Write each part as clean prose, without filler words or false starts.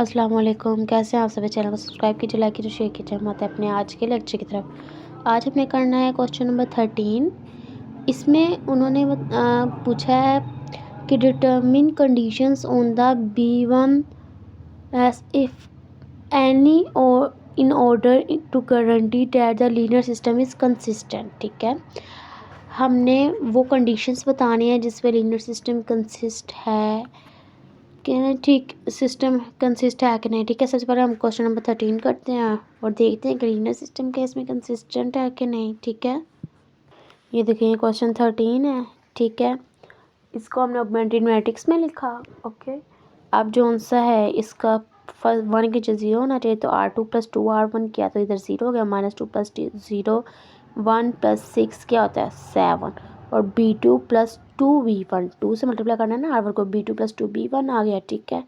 अस्सलाम वालेकुम। कैसे हैं आप सभी। चैनल को सब्सक्राइब कीजिए, लाइक कीजिए, शेयर कीजिए। हम आते हैं अपने आज के लेक्चर की तरफ। आज हमें करना है क्वेश्चन नंबर 13। इसमें उन्होंने पूछा है कि determine conditions on the B1 as if any और in order to guarantee that the linear system is consistent. ठीक है, हमने वो कंडीशंस बतानी है जिसमें लीनियर सिस्टम कंसिस्ट है कि ठीक सिस्टम कंसिस्ट है कि नहीं। ठीक है, सबसे पहले हम क्वेश्चन नंबर 13 करते हैं और देखते हैं कि लीनियर सिस्टम के इसमें कंसिस्टेंट है कि नहीं। ठीक है, ये देखिए क्वेश्चन 13 है। ठीक है, इसको हमने ऑगमेंटेड मैट्रिक्स में लिखा। ओके, अब जो सा है इसका फर्स्ट 1 की जगह 0 होना चाहिए, तो R2 + 2R1 किया तो इधर 0 हो गया। -2 + 0 1 + 6 क्या होता है 7, और B2 + 2B1 2 से मल्टीप्लाई करना है ना R1 को, B2 + 2B1 आ गया। ठीक है,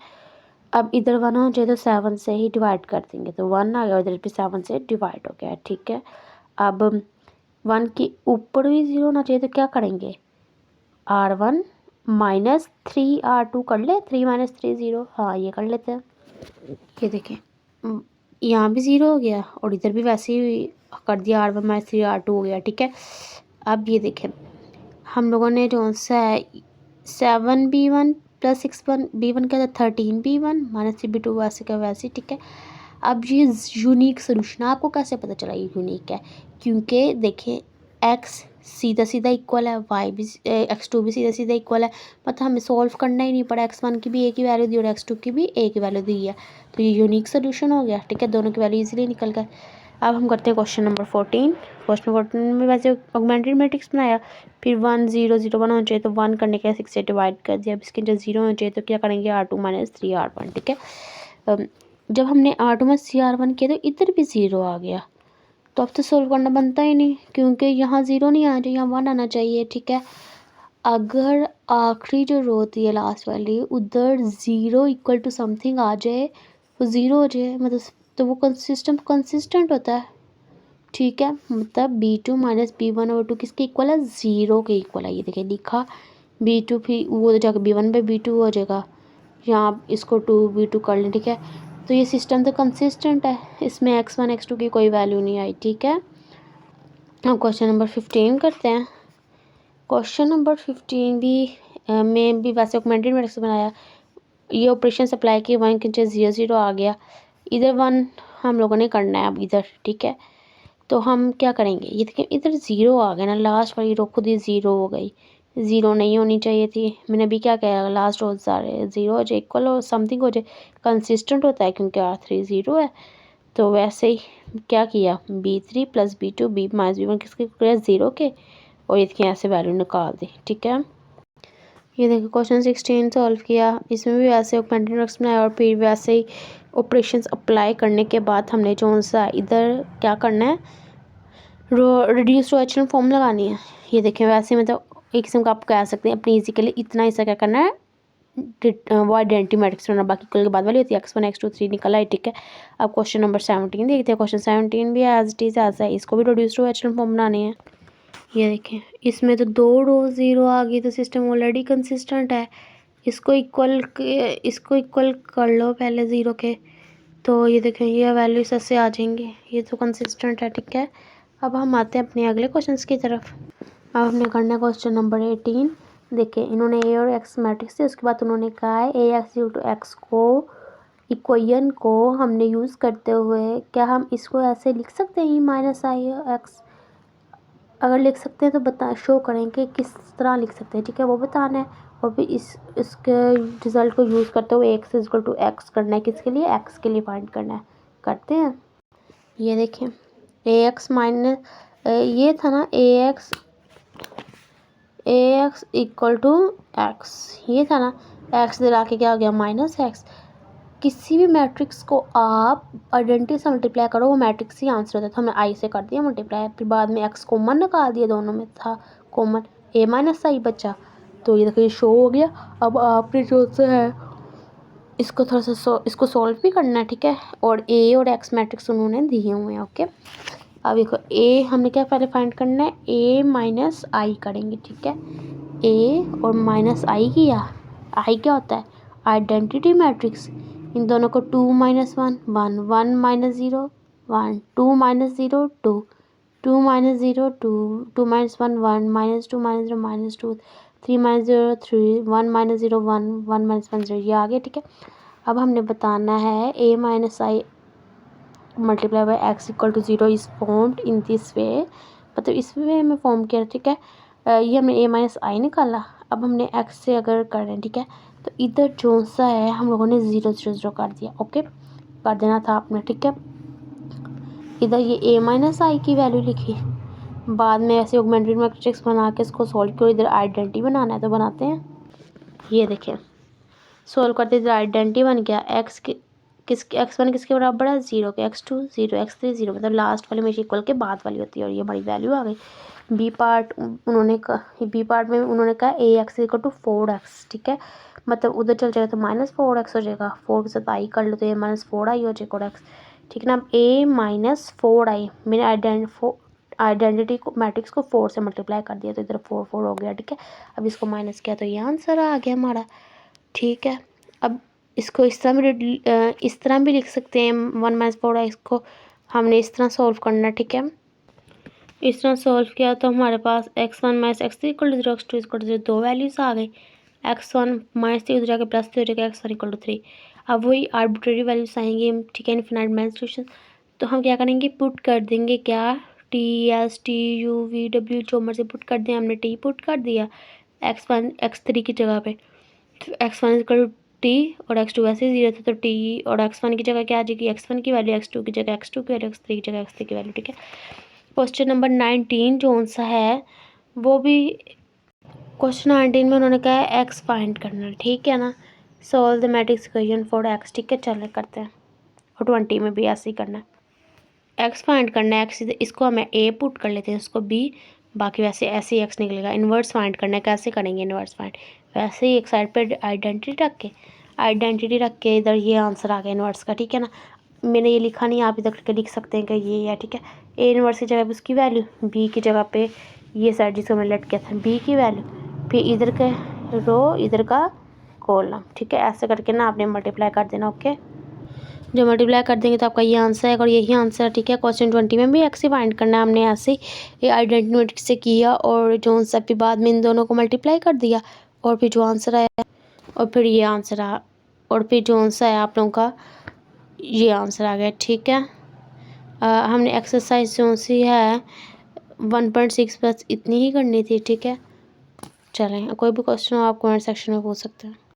अब इधर 1 होना चाहिए तो 7 से ही डिवाइड कर देंगे, तो 1 आ गया, इधर भी 7 से डिवाइड हो गया। ठीक है, अब 1 के ऊपर भी 0 होना चाहिए, तो क्या करेंगे R1 - 3R2 कर ले, 3 - 3 0। हाँ, ये कर लेते हैं। ये देखें यहाँ भी 0 हो गया और इधर भी वैसे ही कर दिया, R1 - 3R2 हो गया। ठीक है, अब ये देखें हम लोगों ने जो सा है 7B1 + 6B1 क्या था 13B1 - 3B2 वैसे का वैसे। ठीक है, अब ये यूनिक सोल्यूशन आपको कैसे पता चला ये यूनिक है, क्योंकि देखें x सीधा सीधा इक्वल है, y भी x2 भी सीधा सीधा इक्वल है। मतलब हमें सॉल्व करना ही नहीं पड़ा, x1 की भी एक ही वैल्यू दी और x2 की भी एक ही वैल्यू दी है, तो ये यूनिक सोल्यूशन हो गया। ठीक है, दोनों की वैल्यू इजीली निकल गए। अब हम करते हैं क्वेश्चन नंबर 14। क्वेश्चन 14 में वैसे ऑगमेंटेड मैट्रिक्स बनाया, फिर 1 0 0 1 होना चाहिए, तो 1 करने के 6 से डिवाइड कर दिया। अब इसके अंदर 0 होना चाहिए, तो क्या करेंगे R2 - 3R1। ठीक है, जब हमने R2 - 3R1 किया तो इधर भी 0 आ गया, तो अब तो सोल्व करना बनता ही नहीं, क्योंकि यहाँ 0 नहीं आना चाहिए, यहाँ 1 आना चाहिए। ठीक है, अगर आखिरी जो रो होती है लास्ट वाली उधर 0 इक्वल टू समथिंग आ जाए, वो 0 हो जाए, मतलब तो वो कंसिस्टेंट होता है। ठीक है, मतलब B2 - B1/2 किसके इक्वल है 0 के इक्वल है। ये देखिए लिखा B2 फिर वो जाकर B1/B2 हो जाएगा, यहाँ इसको 2B2 कर लें। ठीक है, तो ये सिस्टम तो कंसिस्टेंट है, इसमें x1 x2 की कोई वैल्यू नहीं आई। ठीक है, अब क्वेश्चन नंबर 15 करते हैं। क्वेश्चन नंबर 15 में भी वैसे ऑगमेंटेड मैट्रिक्स बनाया, ये ऑपरेशन अप्लाई किए, 1 के नीचे 0 0 आ गया, इधर 1 हम लोगों ने करना है अब इधर। ठीक है, तो हम क्या करेंगे, ये देखिए इधर 0 आ गया ना, लास्ट वाली रो खुद ही 0 हो गई, 0 नहीं होनी चाहिए थी। मैंने अभी क्या कहा, लास्ट रो सारे 0 हो जाए, इक्वल हो समथिंग हो जाए, कंसिस्टेंट होता है क्योंकि R3 0 है। तो वैसे ही क्या किया, B3 + B2 B - B1 किसके 0 के, और ये देखिए ऐसे वैल्यू निकाल दी। ठीक है, ये देखिए क्वेश्चन 16 सॉल्व किया, इसमें भी वैसे ऑगमेंटेड मैट्रिक्स बनाया और फिर वैसे ही ऑपरेशंस अप्लाई करने के बाद हमने जो सा इधर क्या करना है, रिड्यूस टू एचेलॉन फॉर्म लगानी है। ये देखें वैसे मतलब एक किस्म का आप कह सकते हैं अपनी इजी के लिए इतना हिस्सा क्या करना है, वो आइडेंटिटी मैट्रिक्स बनाना, बाकी कल के बाद वाली होती है x1 x2 3 निकला है। ठीक है, अब क्वेश्चन नंबर 17 देखते हैं। क्वेश्चन 17 भी एज इट इज़ ऐसा है, इसको भी रिड्यूस टू एचेलॉन फॉर्म बनानी है। ये देखें इसमें तो 2 रो 0 आ गई, तो सिस्टम ऑलरेडी कंसिस्टेंट है। इसको इक्वल कर लो पहले 0 के, तो ये देखें ये वैल्यू सबसे आ जाएंगे, ये तो कंसिस्टेंट है। ठीक है, अब हम आते हैं अपने अगले क्वेश्चंस की तरफ। अब हमने करना है क्वेश्चन नंबर 18। देखिए इन्होंने ए और एक्स मैट्रिक्स है, उसके बाद उन्होंने कहा है AX को इक्वेशन को हमने यूज़ करते हुए क्या हम इसको ऐसे लिख सकते हैं -IX, अगर लिख सकते हैं तो बता शो करें कि किस तरह लिख सकते हैं। ठीक है, वो बताना है, और फिर इसके रिज़ल्ट को यूज़ करते हुए x = x करना है, किसके लिए x के लिए फाइंड करना है। करते हैं, ये देखें AX ये था ना AX = x, ये था ना, x इधर आके क्या हो गया -x। किसी भी मैट्रिक्स को आप आइडेंटिटी से मल्टीप्लाई करो, वो मैट्रिक्स ही आंसर होता है, तो हमने आई से कर दिया मल्टीप्लाई, फिर बाद में x कॉमन निकाल दिया, दोनों में था कॉमन, A - I बचा, तो ये देखिए शो हो गया। अब आपने जो से है इसको थोड़ा सा इसको सॉल्व भी करना है। ठीक है, और A और x मैट्रिक्स उन्होंने दिए हुए हैं। ओके, अब देखो A हमने क्या पहले फाइंड करना है, A - I करेंगे। ठीक है, A और -I किया, I क्या होता है आइडेंटिटी मैट्रिक्स, इन दोनों को 2 minus 1 1 1 minus 0 1 2 minus 0 2 2 minus 0 2 2 minus 1 1 minus 2 minus 0 minus 2 3 minus 0 3 1 minus 0 1 1 minus 1 0 ये आ गया। ठीक है, अब हमने बताना है a minus I multiply by x equal to 0 is formed in this way, मतलब इस वे में फॉर्म किया। ठीक है, ये हमने a माइनस आई निकाला। अब हमने x से अगर करें, ठीक है, तो इधर जो सा है हम लोगों ने 0 0 0 कर दिया। ओके, कर देना था आपने। ठीक है, इधर ये a माइनस आई की वैल्यू लिखी, बाद में ऐसे ऑगमेंटेड मैट्रिक्स बना के इसको सॉल्व करो। इधर आइडेंटिटी बनाना है तो बनाते हैं। ये देखें, सोल्व करते इधर आइडेंटिटी बन गया। x1 किसके बराबर है 0 के, x2 0 x3 0, मतलब लास्ट वाली हमेशा इक्वल के बाद वाली होती है और ये हमारी वैल्यू आ गई। बी पार्ट में उन्होंने कहा ए एक्स इक्वल टू 4x। ठीक है, मतलब उधर चल जाएगा तो माइनस 4x हो जाएगा। 4 के साथ आई कर लो तो ये माइनस 4i हो जाएगा x। ठीक है ना, अब a माइनस 4i मैंने आइडेंटिटी को मैट्रिक्स को 4 से मल्टीप्लाई कर दिया तो इधर 4 4 हो गया। ठीक है, अब इसको माइनस किया तो ये आंसर आ गया हमारा। ठीक है, अब इसको इस तरह भी लिख सकते हैं 1 माइनस 4i, इसको हमने इस तरह सॉल्व करना। ठीक है, इस तरह सॉल्व किया तो हमारे पास x1 minus x3 equal to 0 x2 equal to 0 दो वैल्यूज़ आ गई। x1 माइनस 3 उधर जाके प्लस 3 हो जाएगा, x1 इक्वल टू 3। अब वही आर्बिट्रेरी वैल्यूज आएंगी। ठीक है, इनफिनाइट मेंस्ट्रुएशन, तो हम क्या करेंगे, पुट कर देंगे क्या, T S T U V W जो मर्जी पुट कर दें। हमने टी पुट कर दिया x1 x3 की जगह पे, तो x1 इक्वल टू टी और x2 वैसे ही 0 था तो टी, और x1 की जगह क्या आ जाएगी, x1 की वैल्यू, x2 की जगह x2 की वैल्यू, x3 की जगह x3 की वैल्यू। ठीक है, क्वेश्चन नंबर 19 जो सा है वो भी क्वेश्चन 19 में उन्होंने कहा है एक्स फाइंड करना। ठीक है ना, solve the matrix equation for x. ठीक है, चले करते हैं। और 20 में भी ऐसे ही करना है, एक्स फाइंड करना है। एक्स इसको हमें ए पुट कर लेते हैं, उसको बी, बाकी वैसे ऐसे ही एक्स निकलेगा। इन्वर्स फाइंड करना है, कैसे करेंगे इन्वर्स फाइंड, वैसे ही एक साइड पे आइडेंटिटी रख के इधर ये आंसर आ गया इन्वर्स का। ठीक है ना, मैंने ये लिखा नहीं, आप इधर करके लिख सकते हैं कि ये है। ठीक है, ए इन्वर्स की जगह पे उसकी वैल्यू, बी की जगह पे ये साइड जिसको मैंने लट किया था बी की वैल्यू, फिर इधर का रो इधर का कॉलम। ठीक है, ऐसे करके ना आपने मल्टीप्लाई कर देना। ओके, जो मल्टीप्लाई कर देंगे तो आपका ये आंसर है और यही आंसर है। ठीक है, क्वेश्चन 20 में भी एक्स ही फाइंड करना है। हमने ऐसे ही आइडेंटिटी मैट्रिक्स से किया और जो आंसर फिर बाद में इन दोनों को मल्टीप्लाई कर दिया और फिर जो आंसर आया और फिर ये आंसर आ, और फिर जो आंसर है आप लोगों का ये आंसर आ गया। ठीक है, हमने एक्सरसाइज जो सी है 1.6 बस इतनी ही करनी थी। ठीक है, चलें, कोई भी क्वेश्चन हो आप कमेंट सेक्शन में पूछ सकते हैं।